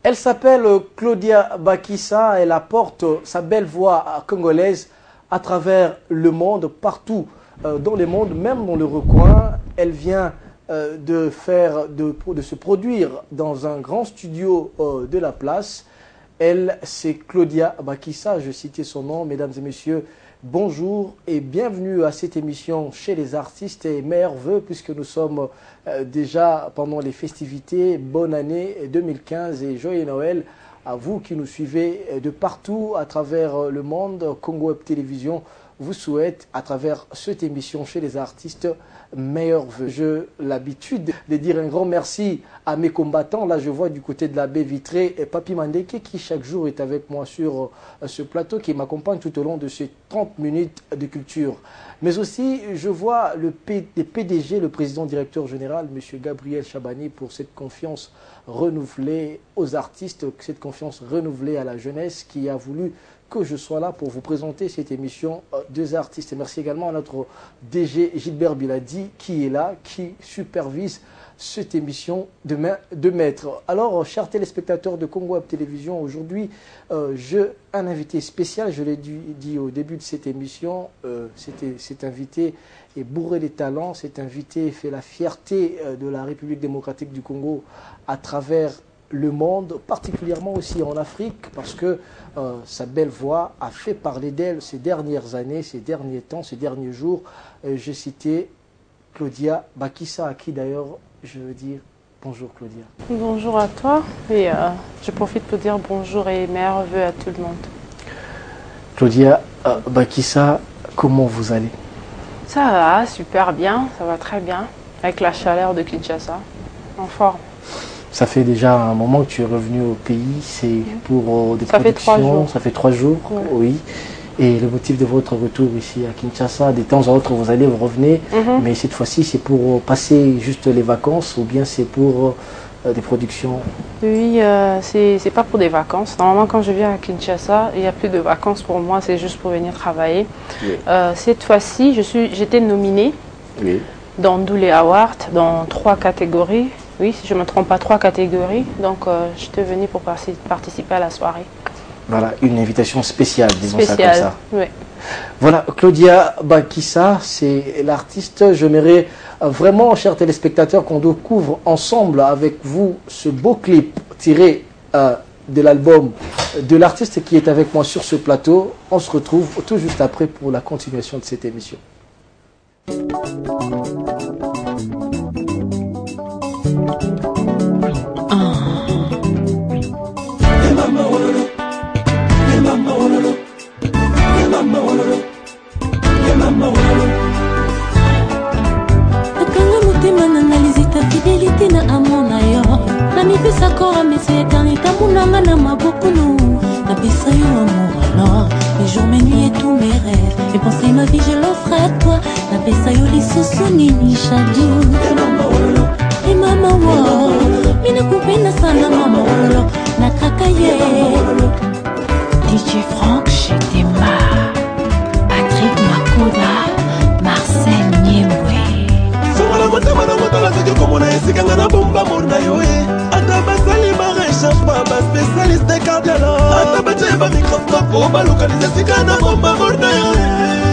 Elle s'appelle Claudia Bakissa. Elle apporte sa belle voix congolaise à travers le monde, partout dans le monde, même dans le recoin. Elle vient de se produire dans un grand studio de la place. Elle, c'est Claudia Bakissa, je citais son nom. Mesdames et messieurs, bonjour et bienvenue à cette émission chez les artistes et meilleurs vœux puisque nous sommes déjà pendant les festivités. Bonne année 2015 et joyeux Noël à vous qui nous suivez de partout à travers le monde. Congo Web Télévision vous souhaite à travers cette émission chez les artistes meilleurs vœux. J'ai l'habitude de dire un grand merci à mes combattants. Là, je vois du côté de la baie vitrée et Papi Mandeke qui chaque jour est avec moi sur ce plateau, qui m'accompagne tout au long de ces 30 minutes de culture. Mais aussi, je vois le PDG, le président directeur général, M. Gabriel Chabani, pour cette confiance renouvelée aux artistes, cette confiance renouvelée à la jeunesse qui a voulu que je sois là pour vous présenter cette émission des artistes. Et merci également à notre DG Gilbert Biladi qui est là, qui supervise cette émission de maître. Alors, chers téléspectateurs de Congo Web Télévision, aujourd'hui, j'ai un invité spécial, je l'ai dit au début de cette émission, cet invité est bourré de talents, cet invité fait la fierté de la République démocratique du Congo à travers le monde, particulièrement aussi en Afrique, parce que sa belle voix a fait parler d'elle ces dernières années, ces derniers temps, ces derniers jours. J'ai cité Claudia Bakissa, à qui d'ailleurs je veux dire bonjour Claudia. Bonjour à toi et je profite pour dire bonjour et meilleurs vœux à tout le monde. Claudia Bakissa, comment vous allez? Ça va, super bien, ça va très bien, avec la chaleur de Kinshasa, en forme. Ça fait déjà un moment que tu es revenu au pays, c'est pour des ça productions, fait 3 jours. Ça fait 3 jours, oui. Et le motif de votre retour ici à Kinshasa, de temps en autre vous allez, vous revenez, mais cette fois-ci c'est pour passer juste les vacances ou bien c'est pour des productions? Oui, c'est pas pour des vacances. Normalement quand je viens à Kinshasa, il n'y a plus de vacances pour moi, c'est juste pour venir travailler. Oui. Cette fois-ci, j'étais nominée dans Dooley Award, dans 3 catégories. Oui, si je ne me trompe pas, 3 catégories. Donc, j'étais venue pour participer à la soirée. Voilà, une invitation spéciale, disons ça comme ça. Oui. Voilà, Claudia Bakissa, c'est l'artiste. J'aimerais vraiment, chers téléspectateurs, qu'on découvre ensemble avec vous ce beau clip tiré de l'album de l'artiste qui est avec moi sur ce plateau. On se retrouve tout juste après pour la continuation de cette émission. Akanga motema na nalizita fidélité na amona yo na mipesa kora mesi eternité munanga na mabokunu na pesa yo amour alors les jours mes nuits et tous mes rêves mes pensées ma vie je l'offre à toi na pesa yo lisusu nini chadou et mama wo mina kupenda sana mama wololo na kakaye DJ Franck chez Tema Patrick Makoda Marcel Niembwe Songa motema na motala zaki komona esikanga na bomba mona yo ata basali ba recherche pa ba spécialiste cardiologue ata batie ba microscope ba localiser sika na bomba mona yo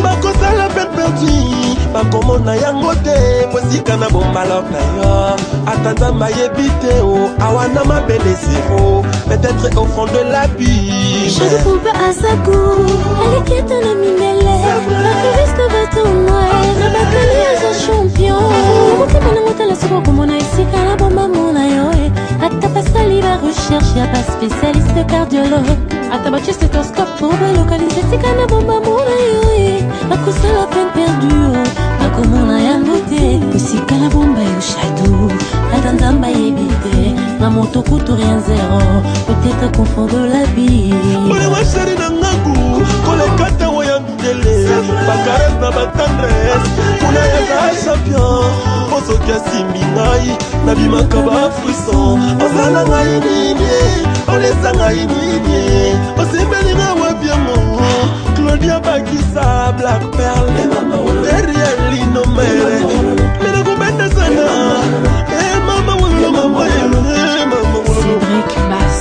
bakosala peine perdue bakomona yango te posika na bomba lok na yo ata nzamba yebi te o awana mabele zéro peut-être au fond de la biche Chaque pompe à sa goût elle est quiète na minele la touriste va tourner na bakali à sa champion motema na motala soko komona esika na bomba mona yo ata basali la recherche y'a pas spécialiste cardiologue ata batie stéthoscope pour balocaliser sika na bomba mona yo bakosala peine perdue bakomona yango te esika na bomba yo chadou ata nzamba yebi te na moto kutu rien zéro peut-être confond de la vie molewa sheri na ngaku kolekata woya midele bakarese na batendresse kuna yaza champion posoki asimbi ngai nabimaka bafruison osala ngai nini olesa ngai nini osimbelinga wabiamo Claudia Bakissa Black Pearl derrière l'innomere mena kubenda sana mama wolo mama Cédric Bass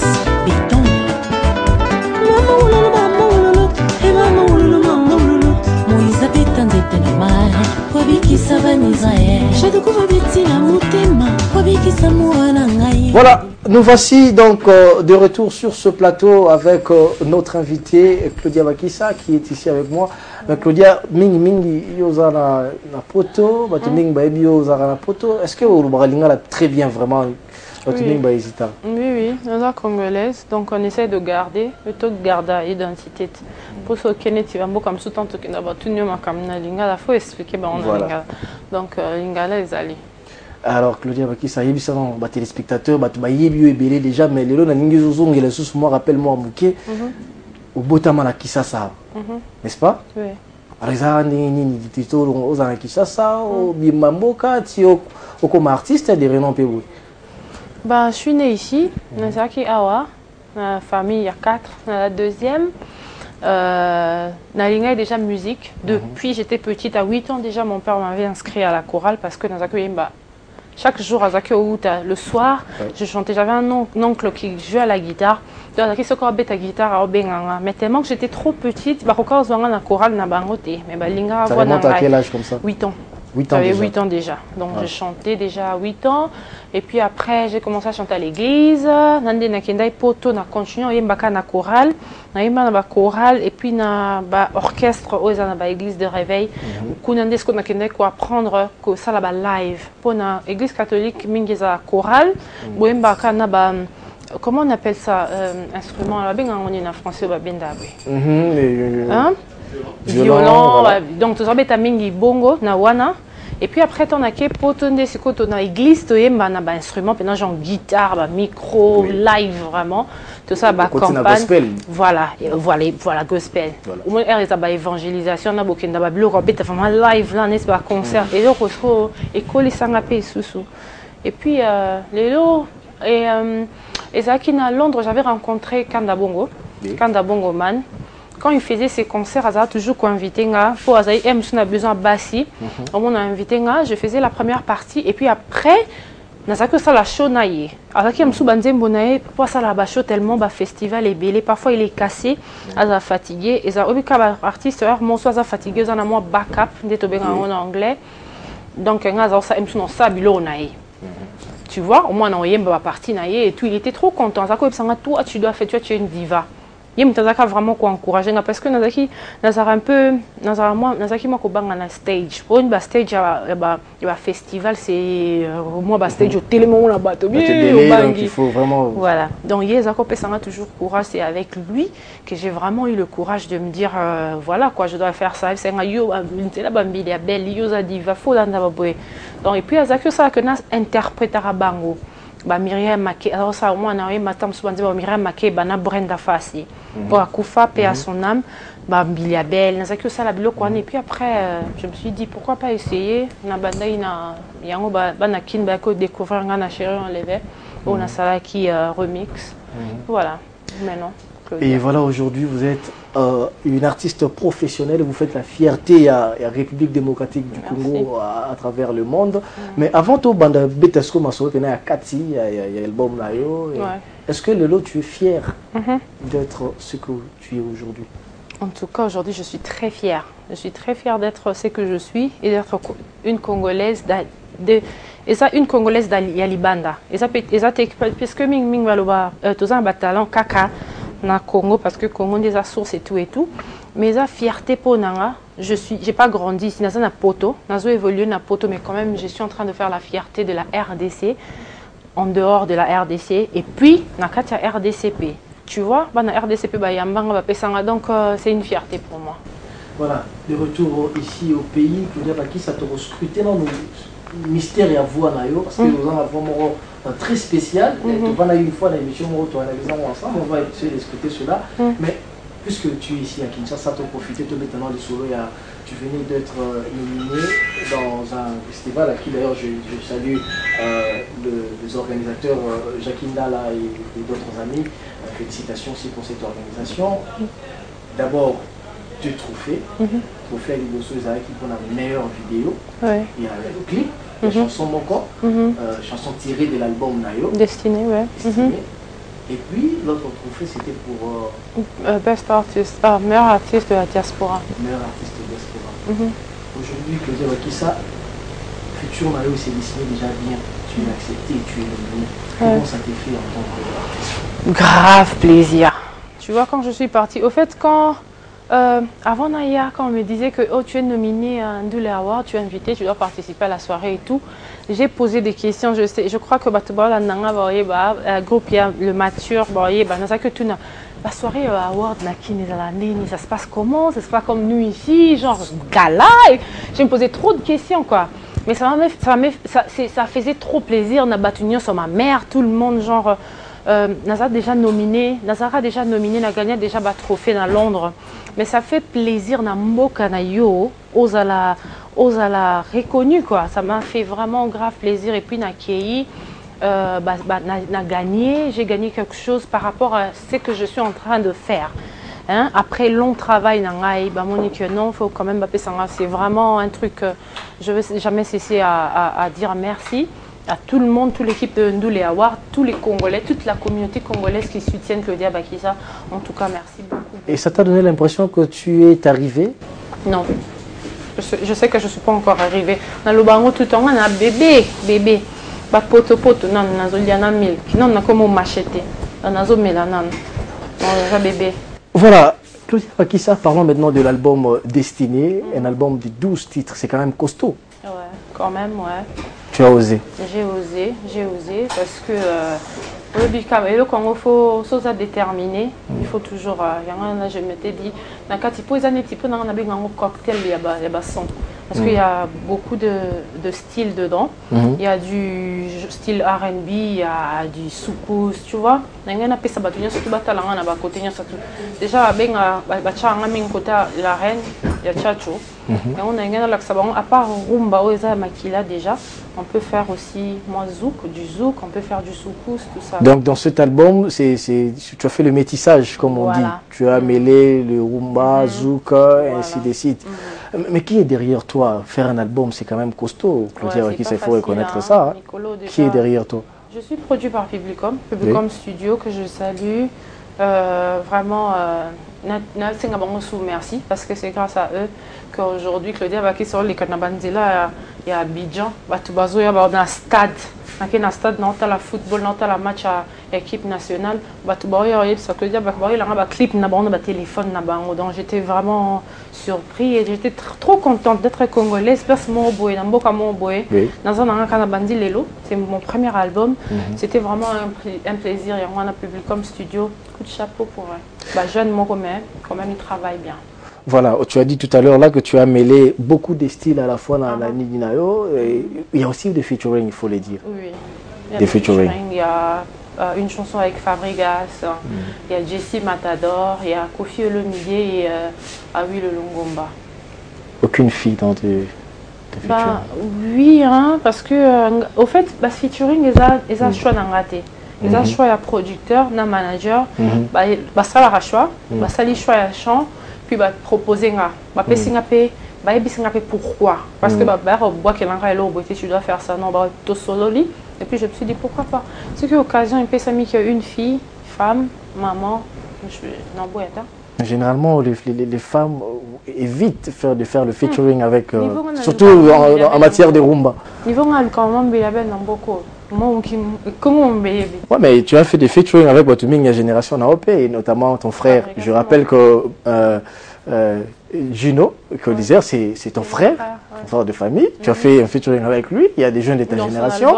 Voilà, nous voici donc de retour sur ce plateau avec notre invité Claudia Bakissa qui est ici avec moi. Claudia, mingi mingi yoza na poto, batu mingi baebi yoza na poto. Est-ce que vous parlez très bien vraiment? Oui, oui, nous sommes congolaises, donc on essaie de garder le taux de garder l'identité. Pour ce qui est comme tout temps que nous avons tout nous comme lingala, faut expliquer on a lingala. Donc lingala les alliés. Alors Claudia Bakissa, il y a des téléspectateurs, il y a déjà, mais les gens qui les sous moi rappelle-moi Mouké au Botama la Kisasa, n'est-ce pas? Oui. Alors ils ont des titres aux Anna Kisasa, au Bimamboka, au comme artiste des renom Pébou. Bah, je suis née ici, Nazaki Awa, ma famille il y a 4, la deuxième. Nalinga est déjà musique. Depuis j'étais petite, à 8 ans déjà, mon père m'avait inscrit à la chorale parce que Nazaki Yimba. Chaque jour, le soir, je chantais. J'avais un oncle qui jouait à la guitare. Donc, il s'occupait de la guitare. Mais tellement que j'étais trop petite, bah, quand on a la chorale, na bangoté. Mais bah, linga. Ça remonte à quel âge comme ça? 8 ans. 8 ans déjà. 8 ans déjà. Donc, je chantais déjà à 8 ans. Et puis après, j'ai commencé à chanter à l'église. Nande na kendai poto na continué yembaka na chorale. Na yemba na chorale et puis na ba orchestre aux na ba église de réveil. Kunande ce qu'on a kendai ko apprendre que ça là ba live. Pour na église catholique mingeza chorale. Boyembaka na ba comment on appelle ça instrument là bien on est en français ba bien d'abord. Hein? Violon. Voilà. Donc tout ça beta mingi bongo na wana. Et puis après, on a que potonde ce côté dans l'église, tu as un instrument, pendant genre guitare, micro, live vraiment, tout ça, campagne. Voilà, gospel. Au moins, il y a évangélisation, on a beaucoup de vraiment live là, n'est-ce pas, concert. Et donc, école sangapé sous. Et puis les lots et ça qui à Londres, j'avais rencontré Kanda Bongo Man. Quand il faisait ses concerts, il a toujours invité pour on a besoin de bassi. On a invité je faisais la première partie et puis après na ça que ça la show naie. Alors qu'il me banzembo naie pour ça la show tellement ba festival est belé, parfois il est cassé, a fatigué et ça obika artiste mon soit fatigué ça na moi backup d'être bien en anglais. Donc ça me son ça bilo naie. Tu vois, au moins on a ba partie naie et tout, il était trop content. Ça que toi tu dois faire, tu es une diva. Il m'a vraiment encouragé parce que Nazaki un peu Nazaki moi kobanga na stage pour une stage il y festival c'est moi stage au télémon là bas donc il faut vraiment voilà donc Yezako pesanga toujours courage, c'est avec lui que j'ai vraiment eu le courage de me dire voilà quoi, je dois faire ça, c'est un yo là bambili ya belle yo za diva faut dans baboy. Donc et puis Azaki ça que nas interprétera bango ba Myriam Maké, alors ça au moins on a eu matam souvent dire Myriam Maké bana Brenda Fassi pour akufa paix à son âme ba Bilia Belle na que ça la bilo quoi. Et puis après je me suis dit pourquoi pas essayer na banda ina yango ba na kin ba ko découvrir ngana chérie on levé on a ça qui remix voilà maintenant. Et voilà, aujourd'hui vous êtes une artiste professionnelle, vous faites la fierté à la République démocratique du Congo à travers le monde. Mais avant tout, banda Betesco Maso, il y a Kati, il y a l'album Nayo. Est-ce que Lelo, tu es fière d'être ce que tu es aujourd'hui? En tout cas, aujourd'hui, je suis très fière. Je suis très fière d'être ce que je suis et d'être une Congolaise et ça une Congolaise d'Alibanda. Et ça parce que Ming Valoba, tout ça un talent kaka. Na Congo parce que Congo des sources et tout mais la fierté pour nanga j'ai pas grandi ici na poto nazo évolué na poto mais quand même je suis en train de faire la fierté de la RDC en dehors de la RDC et puis na katia RDCP tu vois ba na RDCP ba yambanga ba pesanga donc c'est une fierté pour moi. Voilà, de retour ici au pays, Claudia Bakissa ça te scruté dans le mystère et à voix nayo parce que nous avons vraiment très spécial. On va une fois dans l'émission ensemble, on va essayer d'expliquer cela. Mais puisque tu es ici à Kinshasa, tu as profité de maintenant de sourire, tu venais d'être nominé dans un festival à qui d'ailleurs je salue les organisateurs Jacqueline Dalla et d'autres amis. Félicitations aussi pour cette organisation. D'abord, deux trophées. Trophée à l'Ibosso qui pour la meilleure vidéo. Il y a le clip. La chanson Moko, chanson tirée de l'album Nayo. Destiné, ouais. Et puis l'autre trophée c'était pour Best Artist, meilleur artiste de la diaspora. Meilleur artiste de la diaspora. Aujourd'hui, Claudia Bakissa, futur Mario s'est dessiné déjà bien. Tu es accepté, tu es nominé. Comment ça t'est fait en tant qu'artiste? Grave plaisir. Tu vois, quand je suis partie, au fait, avant Naya, quand on me disait que oh, tu es nominé à Ndoulé Award, tu es invité, tu dois participer à la soirée et tout, j'ai posé des questions. Je crois que le groupe, le mature, que la soirée Award, ça se passe comment? Ça se passe comme nous ici, genre gala. J'ai me posé trop de questions, quoi. Mais ça faisait trop plaisir. On a battu sur ma mère, tout le monde, genre. Nazara déjà nominé, n'a gagné déjà un trophée dans Londres. Mais ça fait plaisir na mboka na yo, osala reconnu, quoi. Ça m'a fait vraiment grave plaisir. Et puis na kei, n'a gagné, j'ai gagné quelque chose par rapport à ce que je suis en train de faire. Hein? Après long travail, non, faut quand même c'est vraiment un truc. Je ne vais jamais cesser à dire merci à tout le monde, toute l'équipe de Ndoulé Award, tous les Congolais, toute la communauté congolaise qui soutiennent Claudia Bakissa. En tout cas, merci beaucoup. Et ça t'a donné l'impression que tu es arrivée? Non. Je sais que je ne suis pas encore arrivée. Dans le bango, tout le temps, on a bébé. Poto, non, on a mille. Non, on a comme machete. On a mélanan. On a bébé. Voilà. Claudia Bakissa, parlons maintenant de l'album Destiné, un album de 12 titres. C'est quand même costaud. Ouais, quand même, ouais. Tu as osé? J'ai osé parce que le Congo, il faut chose à déterminer. Il faut toujours, je m'étais dit, dans le cocktail, il y a son. Parce qu'il y a beaucoup de styles dedans. Il y a du style R&B, il y a du soukous, tu vois. Déjà, la reine, il y a Tchatcho. À part Rumba, déjà, on peut faire aussi du zouk, on peut faire du soukous, tout ça. Donc dans cet album, tu as fait le métissage, comme on dit. Tu as mêlé le Rumba, zouk, et ainsi de suite. Mais qui est derrière toi? Faire un album, c'est quand même costaud. Claudia Bakissa, il faut reconnaître ça. Nicolo, déjà, qui est derrière toi? Je suis produit par Publicom Studio, que je salue. Vraiment, merci, parce que c'est grâce à eux qu'aujourd'hui Claudia Bakissa les Kanabanzela il y a Abidjan, il y a un stade, un stade dans la football, dans la match à équipe nationale, Claudia Bakissa il a un clip na téléphone donc j'étais vraiment surpris et j'étais trop contente d'être congolaise parce que c'est mon premier album. C'était vraiment un plaisir. Et on a Publicom Studio, coup de chapeau pour jeune Moromé, quand même il travaille bien. Voilà, tu as dit tout à l'heure là que tu as mêlé beaucoup de styles à la fois dans la Nidinayo. Il y a aussi des featuring, il faut le dire. Oui, il y a des featuring. Il y a une chanson avec Fabregas, il y a Jessie Matador, il y a Kofi Olomide et Awi le Longomba. Aucune fille dans tes featuring? Oui, hein, parce que au fait, featuring, ils ont choix d'en rater. Ils ont choix à producteur, à manager, ça la choix, ça les choix à chant. Puis proposer pourquoi, parce que tu dois faire ça, non, et puis je me suis dit pourquoi pas. C'est que l'occasion il peut s'amener qu'il y a une fille, femme, maman, généralement les femmes évitent de faire le featuring avec surtout en matière de rumba. Ouais, mais tu as fait des featuring avec Botuming Génération AOP, et notamment ton frère. Je rappelle que Juno Coliser, c'est ton frère, ton frère de famille. Tu as fait un featuring avec lui. Il y a des jeunes de ta génération.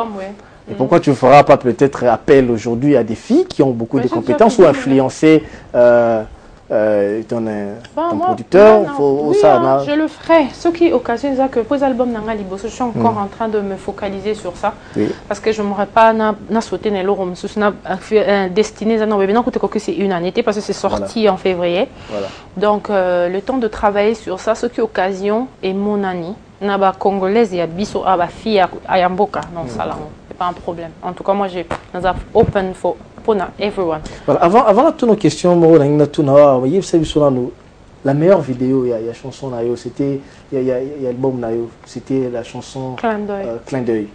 Et pourquoi tu ne feras pas peut-être appel aujourd'hui à des filles qui ont beaucoup de compétences ou influencer ton producteur? Je le ferai. Ce qui occasionne que pour l'album je suis encore en train de me focaliser sur ça. Parce que je ne m'aurais pas sauté dans l'euro destiné à c'est une année parce que c'est sorti en février. Donc le temps de travailler sur ça, ce qui occasion est mon année. Naba congolaise et biso aba fille à Yamboka non ça là c'est pas un problème. En tout cas moi j'ai open for everyone. Voilà, avant toutes nos questions, la meilleure vidéo, il y a chanson nayo, c'était il y a album nayo, c'était la chanson Clin d'œil.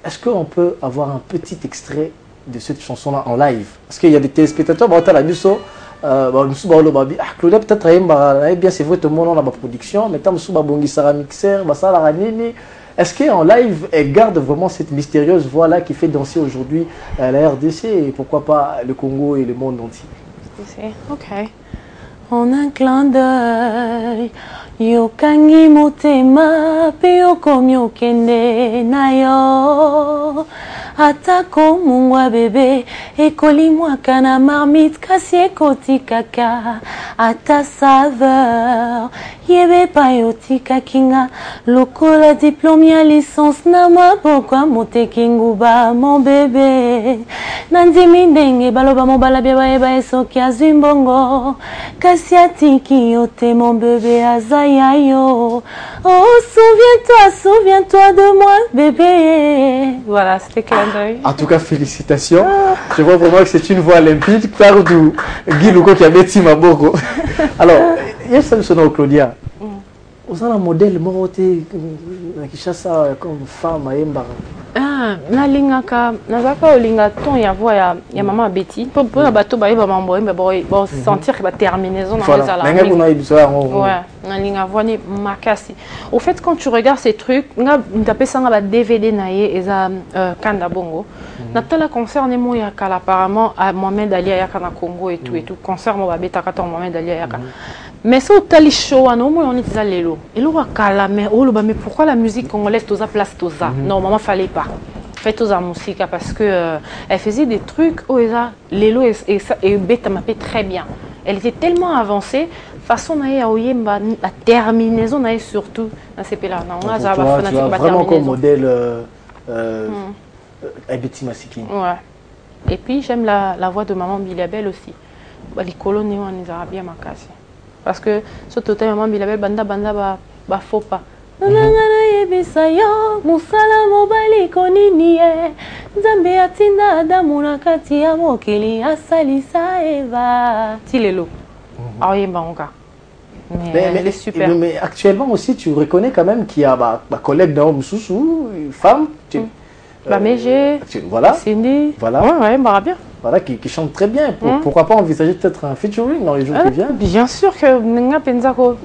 Est-ce qu'on peut avoir un petit extrait de cette chanson là en live? Parce qu'il y a des téléspectateurs, Claudia peut-être bien c'est vrai tout le monde on a ma production mais tant que bongi sara mixer ça la nini. Est-ce qu'en live elle garde vraiment cette mystérieuse voix là qui fait danser aujourd'hui la RDC et pourquoi pas le Congo et le monde entier? Ok. En un clin d'œil, yokangi motema, pe yokomi okende na yo. Atako mungwa bébé, ekoli mwaka na marmite, kasi ekoti kaka. Ata saveur, yebe pa yotika kinga, lokola diplôme ya licence na maboko moteki nguba, mon bébé. Nandimi ndenge baloba mobala bia baeba esoki azwi mbongo, kasi atiki yo te mon bébé azaya yo. Oh souviens-toi de moi bébé. Voilà, c'était clin d'œil. En tout cas félicitations. Je vois vraiment que c'est une voix limpide par du Guy Luko qui a bêti maboko. Alors, il y a ça le Claudia. Vous avez un modèle moroté qui chasse comme femme à Mbara. Ah, nalingaka nazaka olinga ton ya voix ya maman Betty pour bato ba ba mambo mais bon sentir que la terminaison dans les alarmes. Ouais, nalinga voix ni makasi. Au fait quand tu regardes ces trucs, nga ndapé ça ba DVD naie eza kanda bongo. Natala concert ne mo ya kala apparemment à Mohamed Ali ya kana Congo et tout concert mo ba betaka ton Mohamed Ali ya kana. Mais ça, au show, on est à l'élo. Et là, mais pourquoi la musique congolaise, toza place toza? Non, maman, fallait pas. Faites toza musique parce que elle faisait des trucs, l'élo et bête mappé très bien. Elle était tellement avancée, façon la terminaison surtout dans ces pays-là. Tu as vraiment comme modèle Betty Masiki. Ouais. Et puis j'aime la voix de maman Bilabel aussi. Les colonies, on les a bien makasi. Parce que ce total maman Bilabel banda ba faux pas. Nanana yebisa yo musala mobali konini e Nzambe atinda Adamu na kati ya mokili asalisa Eva tilelo. Ah oui bangoka. Mais elle est super. Mais actuellement aussi tu reconnais quand même qu'il y a ma collègue d'homme sous femme mais j'ai voilà Cindy. Voilà. Ouais, bien. Voilà, qui chante très bien. Pourquoi pas envisager peut-être un featuring dans les jours qui viennent? Bien sûr que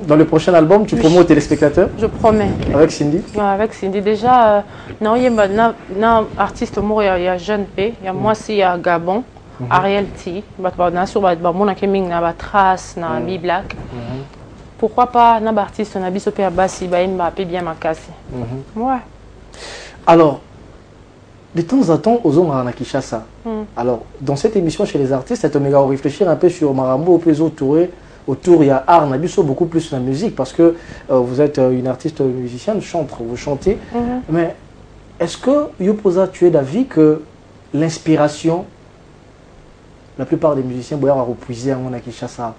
dans le prochain album, tu promets aux téléspectateurs? Je promets. Avec Cindy? Avec Cindy. Déjà, il y a un artiste, il y a Jeune P, il y a moi aussi, il y a Gabon, Ariel T, il y a Trace, il y a B-Black. Pourquoi pas un artiste, un artiste, il y a Bassi, il y a bien Makasi. Ouais. Alors, de temps en temps, aux hommes à Kinshasa. Alors, dans cette émission chez les artistes, c'est méga réfléchir un peu sur Marambo, au plus autour, il y a art, beaucoup plus la musique, parce que vous êtes une artiste musicienne, vous chantez. Mais est-ce que, Yoposa, tu es d'avis que l'inspiration, la plupart des musiciens, vous avez repuisé à Kinshasa?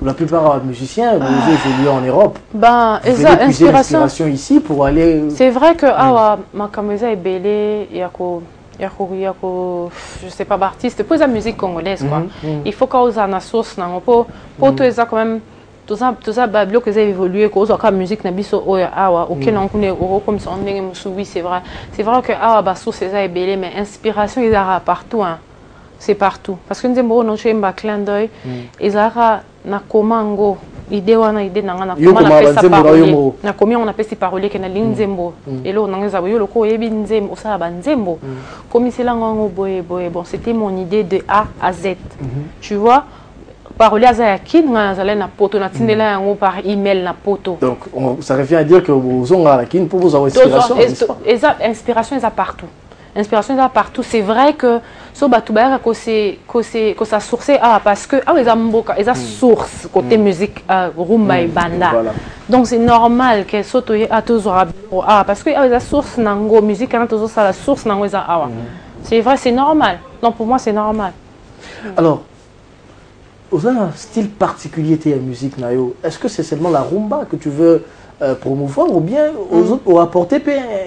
La plupart des musiciens, vous évoluez en Europe. Vous avez puisé l'inspiration ici pour aller... C'est vrai que ma caméra est belle, il y a je sais pas, artiste, pour la musique congolaise, quoi. Il faut qu'on ait une source, pour tout ça quand même, tout ça, que ça évolué, que la musique n'a pas auquel on connaît, comme ça, oui, c'est vrai. C'est vrai que la source est belle, mais l'inspiration, il y a partout. C'est partout. Parce que nous avons un clin d'œil, ils ont na komango idée wana idée nanga na comment on appelle ça parolier que na linzembo et là on a yo loko yebi nzembo ça ba nzembo comme c'est là ngo boye bon c'était mon idée de A à Z tu vois parolier azaki nga zala na poto na tindela yango par email na poto donc ça revient à dire que vous ont la kin pour vous avoir inspiration inspiration est partout. Inspiration est partout. C'est vrai que so batubaya que ça source parce que ils ont source côté musique rumba et banda. Donc c'est normal que soto a toujours parce que ils ont source nango musique quand toujours ça la source nango c'est vrai, c'est normal. Donc pour moi c'est normal. Alors vous avez un style particulier de la musique nayo. Est-ce que c'est seulement la rumba que tu veux promouvoir ou bien aux autres pour apporter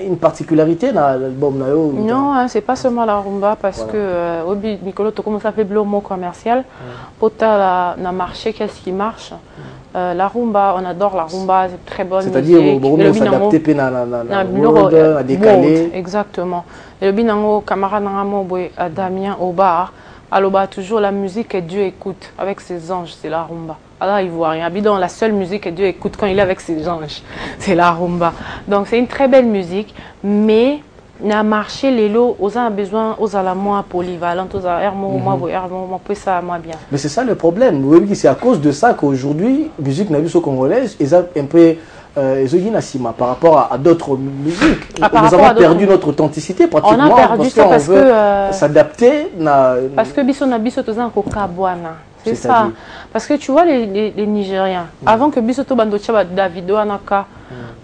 une particularité dans l'album nayo? Non, c'est pas seulement la rumba parce que Nicolas tu commences à faire le mot commercial pour ta na marché qu'est-ce qui marche. La rumba, on adore la rumba, c'est très bonne. C'est-à-dire on s'adapter à décaler. Exactement. Et le binango camarade nangamo boy Damien au bar Alors, bah, toujours la musique que Dieu écoute avec ses anges, c'est la rumba. Alors, il voit rien. Bidon, la seule musique que Dieu écoute quand il est avec ses anges, c'est la rumba. Donc, c'est une très belle musique, mais na marché les lots, aux a besoin, aux a la moins polyvalente, aux a moi ça moi bien. Mais c'est ça le problème. Vous voyez que c'est à cause de ça qu'aujourd'hui, musique nabiso congolaise, ils ont un peu par rapport à d'autres musiques. Nous avons perdu notre authenticité pratiquement. On a perdu ça parce veut s'adapter. Parce que biso na biso toza ko kabwana. C'est ça. Parce que tu vois les Nigériens, avant que biso to bando tchaba Davido anaka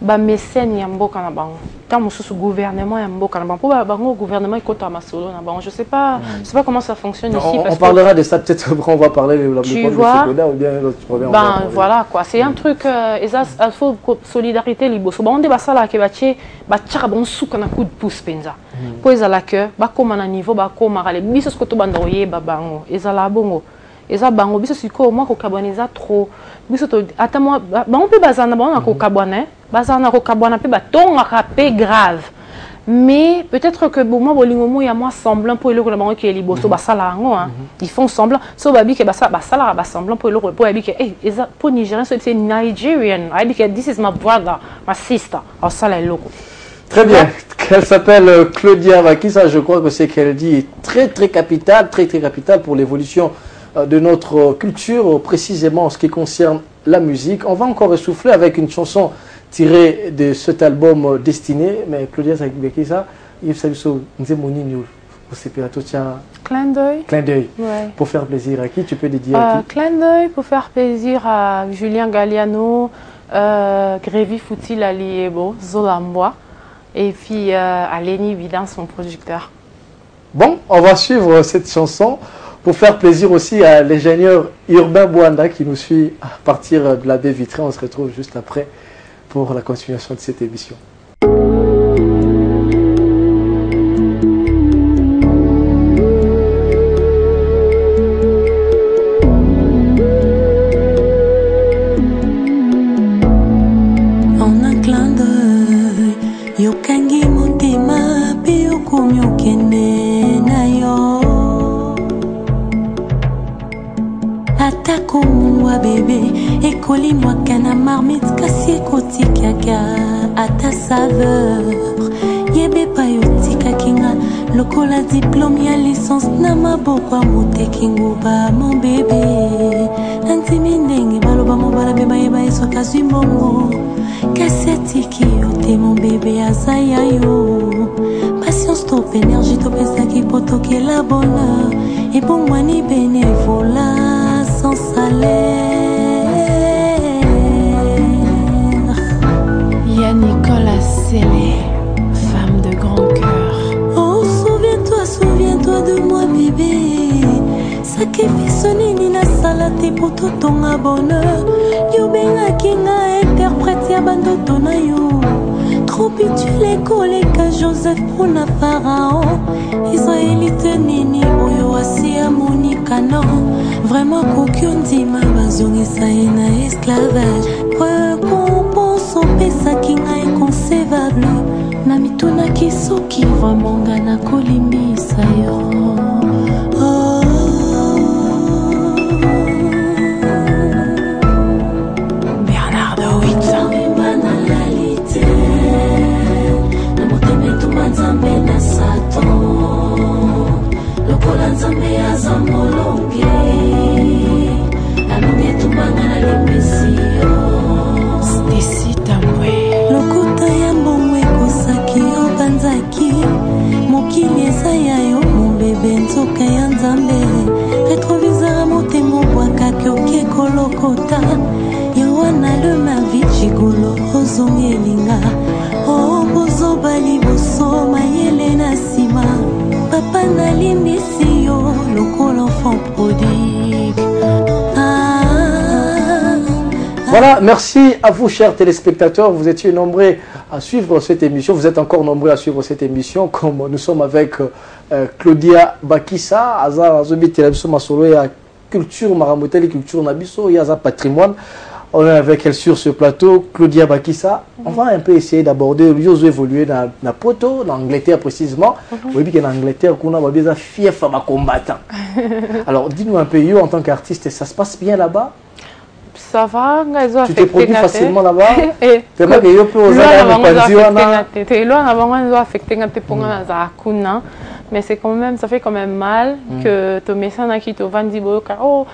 ba mécène ya mboka na bango. Tant sous gouvernement ya mboka na bango. Pour bango gouvernement ikota masolo na bango. Je sais pas comment ça fonctionne ici. On parlera de ça peut-être on va parler de la chocolat ou bien l'autre problème. Ben voilà quoi, c'est un truc il faut solidarité liboso. Bon on débat ça là que bache ba tchaka bon souka na coup de pouce penza. Pour ezala que ba koma na niveau ba koma les biso ce que to bando yeba bango. Ezala bongo. Eza bango biso siko moi ko kaboniza trop biso to ata moi bango pe bazana bango ko kabona bazana ko kabona pe batonga kapé grave mais peut-être que bon moi bolingo mo ya moi semblant pour eloko na bango ki liboso basala ngo ils font semblant so babi ke basala ba semblant pour eloko pour babi ke eza pour Nigérien c'est Nigerian babi ke this is my brother my sister au sala eloko. Très bien. Elle s'appelle Claudia Bakissa, je crois que c'est qu'elle dit est très capital pour l'évolution de notre culture, précisément en ce qui concerne la musique. On va encore essouffler avec une chanson tirée de cet album Destiné, mais Claudia Bakissa, il s'agit de clin d'œil. Clin d'œil. Ouais. Pour faire plaisir à qui tu peux dédier clin d'œil pour faire plaisir à Julien Galliano, Grévi Foutil Aliebo, Zolambois, et puis à Lenny Bidin, son producteur. Bon, on va suivre cette chanson. Pour faire plaisir aussi à l'ingénieur Urbain Bouanda qui nous suit à partir de la baie vitrée. On se retrouve juste après pour la continuation de cette émission. En un clin d'œil, yokangi motema pe yokomi okende na yo. Atako mwa bébé ekoli mwakana marmite kasi ekotikaka ata saveur yebe pa yotikaki nga lokola diplôme ya licence na maboko ya moteki nguba mon bébé nantimi ndenge baloba mobala mpe bayeba esoki azwi mbongo kasi atiki yo te mon bébé aza ya yo patience top énergie topesaki po tokela bonheur ebongwani bénévolat sans salaire. Y'a Nicolas Sélé, femme de grand cœur. Oh, souviens-toi de moi, bébé. Sacrifice nini na salate pour tout ton bonheur. Yo benga kinga interprète ya bandoto na yo. Trop pitulé collé ka Joseph pour na pharaon. Israélite nini oyo asi à Monica non. Vraiment qu'aucun dima bazongi sa na esclavage. Récompense au pesa kinga inconcevable. Na mituna kisoki vraiment ngana kolimbisa yo. Bernard de Witt. Nzambe na Satan lokola nzambe ya zamolonge alonge tumanga na lepesio Stacy Tambwe lokuta ya mbongo ekosaki yo banzaki mokili eza ya yo mobebe nzoka ya nzambe retrovisera motema obwakaki oke kolokota yo wana le mavi chigolo ozongi elinga bozo bali boso mayele na sima papa nalimbisi yo lokola enfant prodigue. Voilà, merci à vous chers téléspectateurs, vous étiez nombreux à suivre cette émission, vous êtes encore nombreux à suivre cette émission comme nous sommes avec Claudia Bakissa, Aza Zobi Télévision Masolo, il y a culture maramoteli, culture nabiso, il y a patrimoine. On est avec elle sur ce plateau, Claudia Bakissa. On va un peu essayer d'aborder, lui, aux évoluer dans la poto, dans l'Angleterre précisément. Oui, bien en Angleterre, on a des fiefs à combattants. Alors, dis-nous un peu, yo, en tant qu'artiste, ça se passe bien là-bas? Ça va, tu t'es produit facilement là-bas? C'est vrai que yo peux oser mais c'est quand même, ça fait quand même mal que ton message qui te vend oh,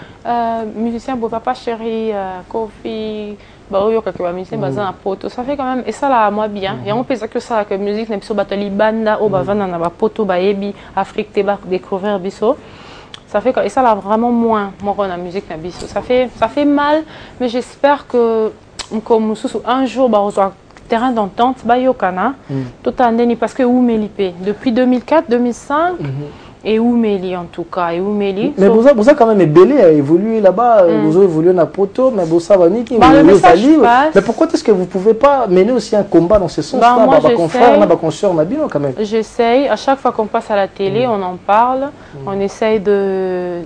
musicien, beau papa chéri, Kofi, musicien, ça fait quand même, et ça là, moi bien. Et on peut dire que ça, que musique, n'est pas banda, oh, na poto, baebi, Afrique, t'es découvrir biso. Ça fait, et ça là, vraiment moins, moi, on a musique, na biso. Ça fait mal, mais j'espère que, comme un jour, on soit terrain d'entente, Bayokana, tout en parce que Oumelipé, depuis 2004, 2005, et Oumeli en tout cas, et Oumeli. Mais vous avez quand même Bélé a évolué là-bas, vous avez évolué dans Poto, mais vous savez Niki, mais pourquoi est-ce que vous ne pouvez pas mener aussi un combat dans ce sens-là? Moi, quand même. J'essaye, à chaque fois qu'on passe à la télé, on en parle, on essaye de.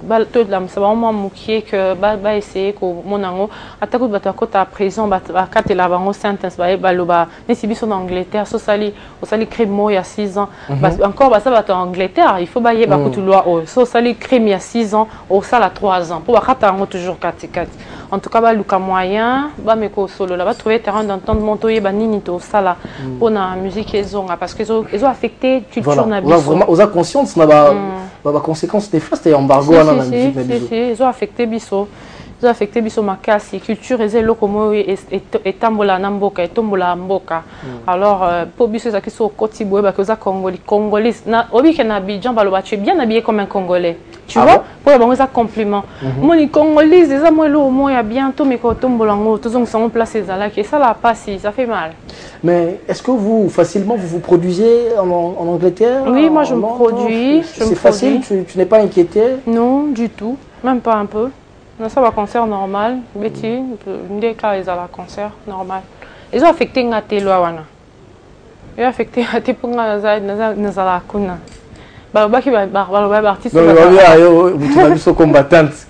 C'est vraiment moukier que essayer que mon ango, à ta côté, à présent, quand il a un sentence, mais si ils en Angleterre, ça sali crime il y a 6 ans, encore ça va en Angleterre, il faut bailler so sali crime il y a 6 ans, au sala 3 ans, pour toujours 4. En tout cas, le moyen, solo là, trouver terrain d'entendre monter banini to sala pour la musique parce qu'ils ont affecté culture na biso. Vraiment, vous avez conscience na conséquences néfastes et embargo dans la musique na biso. Ils ont affecté biso. Ils ont affecté biso makasi culture et lokomo et tambola namboka et tombola mboka. Alors pour biso ça qui sont côté boé ba que ça congolais na obi que na Abidjan ba lo ba tu es bien habillé comme un congolais. Tu vois pour bon ça compliment. Moi les congolais ça moi lo moi ya bientôt mais ko tombola ngo tous on sont placés là qui ça là pas si ça fait mal. Mais est-ce que vous facilement vous produisez en Angleterre? Oui, moi je me produis. C'est facile, tu n'es pas inquiété? Non, du tout, même pas un peu. Ça va concert normal, Betty, dès que ils ont un concert normal. Ils ont affecté la télé wana. Ils ont affecté la télé pour na la kuna. Qui va artiste. Non, tu m'as vu so combattante.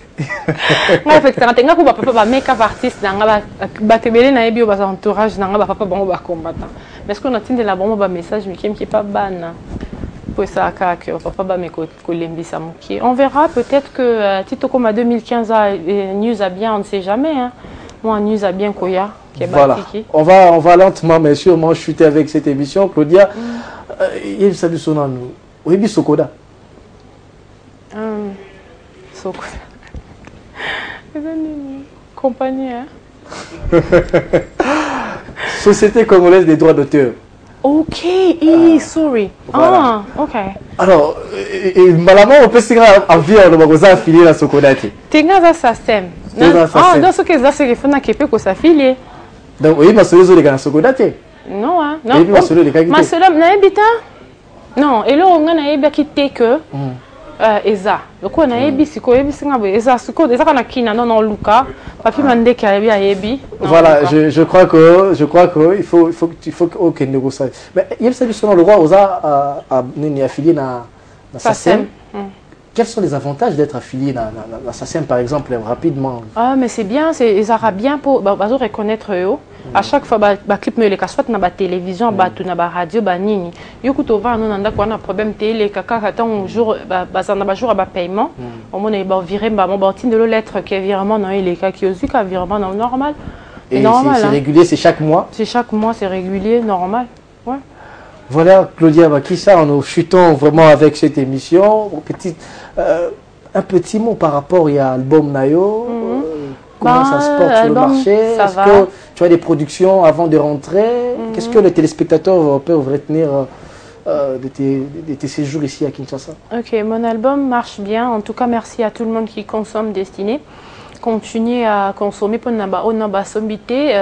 Na affecté la télé ko papa make-up artiste na ba tebele na ebi ba entourage na ba papa bon ba combattant. Mais ce qu'on a tindi la bon ba message mais qui est pas ban. On verra peut-être que Tito comme à 2015 News a bien, on ne sait jamais. Hein. Moi, News a bien Koya. Voilà. On va lentement mais sûrement chuter avec cette émission. Claudia, il y a salut son nom. Oui, Sokoda. Sokoda. Compagnie. Société congolaise des droits d'auteur. Ok, sorry. Voilà. Ah, ok. Alors, malamment, on peut se dire en vie, on va affilier la Sokodati. Tenga za système. Ah, dans ce que ça c'est faut na kepe ko s'affilier. Donc oui, parce que les autres gars Sokodati. Non, hein. Non. Oui, parce que les gars. Mais cela na ebita. Non, et là on a ebia kité que eza. Le quoi na ebi siko ebi singa bo eza siko eza kana kina non luka. Papi mande ka ebi ebi. Voilà, je crois que il faut OK négocier. Mais il y a celui selon le roi osa ni affilié na SACEM. Quels sont les avantages d'être affilié à la SACEM, par exemple, rapidement? Ah, mais c'est bien, ils auront bien pour reconnaître eux. À chaque fois, les clips me les soit na télévision, na radio, nini. Yoko to va, nous n'avons pas un problème télé, kaka attend un jour, na jour à paiement. Au moins, il va virer, de l'eau lettre qui est virement dans les cas qui aussi qu'un virement normal. Et c'est régulier, c'est chaque mois? C'est chaque mois, c'est régulier, normal. Ouais. Voilà, Claudia Bakissa, nous chutons vraiment avec cette émission. Un petit mot par rapport à l'album Nayo. Comment ça se porte sur le marché? Est-ce que tu as des productions avant de rentrer? Qu'est-ce que les téléspectateurs peuvent retenir de tes séjours ici à Kinshasa? Ok, mon album marche bien. En tout cas, merci à tout le monde qui consomme Destiné. Continuez à consommer pour Naba Sombité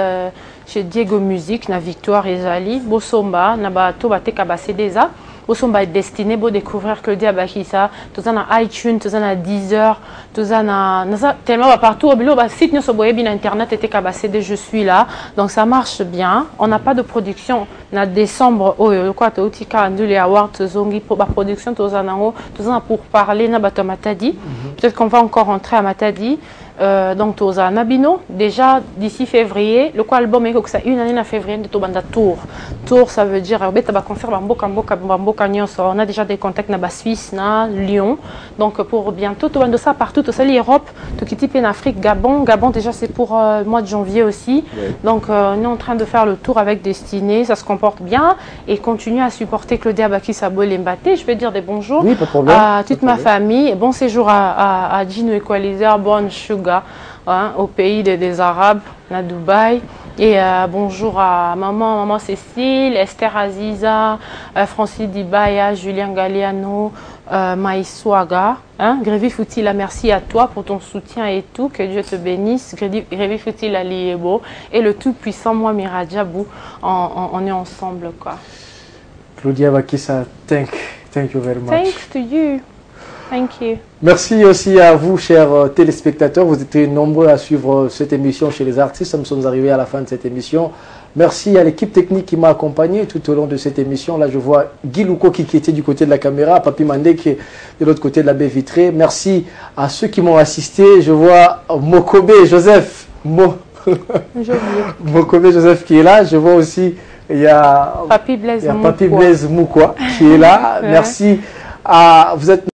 chez Diego Musique, na Victoire et Zali, Bosomba, Naba Tobate Kabassedeza, Bosomba est destiné pour découvrir Claudia Bakissa, tout ça na iTunes, tout ça na Deezer, tout ça na tellement partout au bureau, site nous sur internet était Kabassede, je suis là, donc ça marche bien. On n'a pas de production na décembre, quoi tu outil Kanduli Award Zongi pour la production tout ça pour parler na Matadi. Peut-être qu'on va encore rentrer à Matadi. Donc, Toza Nabino, déjà d'ici février, le album est que ça une année en février de Tobanda Tour. Tour, ça veut dire, on a déjà des contacts na Suisse, na Lyon. Donc, pour bientôt, Tobanda ça partout, tout ça, l'Europe, tout qui type en Afrique, Gabon. Gabon, déjà, c'est pour le mois de janvier aussi. Oui. Donc, on est en train de faire le tour avec Destinée, ça se comporte bien et continue à supporter Claudia Bakissa Bolembate. Je vais dire des bonjours à toute ma famille. Et bon séjour à Gino Equalizer, bonne sugar. Hein, au pays des Arabes, à Dubaï. Et bonjour à maman Cécile, Esther Aziza, Francis Dibaya, Julien Galliano, Maïswaga. Hein, Grévi Foutila, merci à toi pour ton soutien et tout. Que Dieu te bénisse. Grévi Foutila Liebo et le tout-puissant moi Miradjabou. On est ensemble, quoi. Claudia Bakissa, thank you very much. Thanks to you. Thank you. Merci aussi à vous, chers téléspectateurs. Vous étiez nombreux à suivre cette émission chez les artistes. Nous sommes arrivés à la fin de cette émission. Merci à l'équipe technique qui m'a accompagné tout au long de cette émission. Là, je vois Guy Louko qui était du côté de la caméra, Papi Mandé qui est de l'autre côté de la baie vitrée. Merci à ceux qui m'ont assisté. Je vois Mokobe Joseph. Mokobe Joseph qui est là. Je vois aussi, il y a Papi Blaise Moukwa qui est là. Merci. Vous êtes